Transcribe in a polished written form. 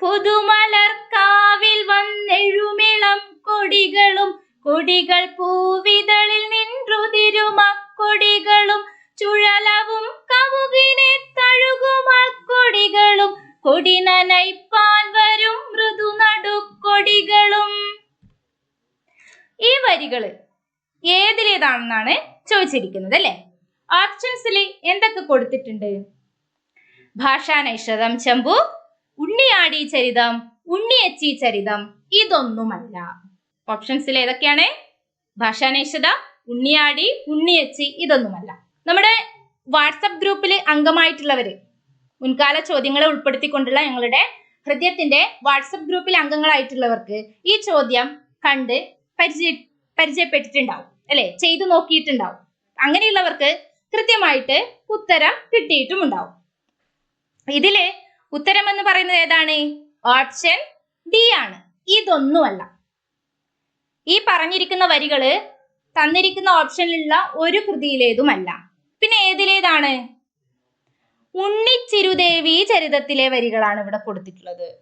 പുതുമലർക്കാവിൽ വന്നെഴുമിളം കൊടികളും കൊടികൾ പൂവിതളിൽ നിൻറുതിരുമക്കൊടികളും ചുഴലവും കവുകിനെ തഴുകുമക്കൊടികളും കൊടി നനയ്പ്പാൻ വരും മൃദുനടുക്കൊടികളും. ഈ വരികള് ഏതിലേതാണെന്നാണ് ചോദിച്ചിരിക്കുന്നത് അല്ലെ. ഓപ്ഷൻസിൽ എന്തൊക്കെ കൊടുത്തിട്ടുണ്ട്? ഭാഷാനൈഷധം ചമ്പു, ഉണ്ണിയാടി ചരിതം, ഉണ്ണിയച്ചി ചരിതം. ഇതൊന്നുമല്ല. ഓപ്ഷൻസിൽ ഏതൊക്കെയാണ്? ഭാഷാനൈഷധ, ഉണ്ണിയാടി, ഉണ്ണിയച്ചി. ഇതൊന്നുമല്ല. നമ്മുടെ വാട്സപ്പ് ഗ്രൂപ്പിൽ അംഗമായിട്ടുള്ളവര്, മുൻകാല ചോദ്യങ്ങളെ ഉൾപ്പെടുത്തിക്കൊണ്ടുള്ള ഞങ്ങളുടെ ഹൃദയത്തിന്റെ വാട്സപ്പ് ഗ്രൂപ്പിൽ അംഗങ്ങളായിട്ടുള്ളവർക്ക് ഈ ചോദ്യം കണ്ട് പരിചയപ്പെട്ടിട്ടുണ്ടാവും അല്ലെ, ചെയ്തു നോക്കിയിട്ടുണ്ടാവും. അങ്ങനെയുള്ളവർക്ക് കൃത്യമായിട്ട് ഉത്തരം കിട്ടിയിട്ടുമുണ്ടാവും. ഇതില് ഉത്തരം എന്ന് പറയുന്നത് ഏതാണ്? ഓപ്ഷൻ ഡി ആണ്. ഇതൊന്നുമല്ല. ഈ പറഞ്ഞിരിക്കുന്ന വരികള് തന്നിരിക്കുന്ന ഓപ്ഷനിലുള്ള ഒരു കൃതിയിലേതുമല്ല. പിന്നെ ഏതിലേതാണ്? ഉണ്ണിച്ചിരുദേവി ചരിതത്തിലെ വരികളാണ് ഇവിടെ കൊടുത്തിട്ടുള്ളത്.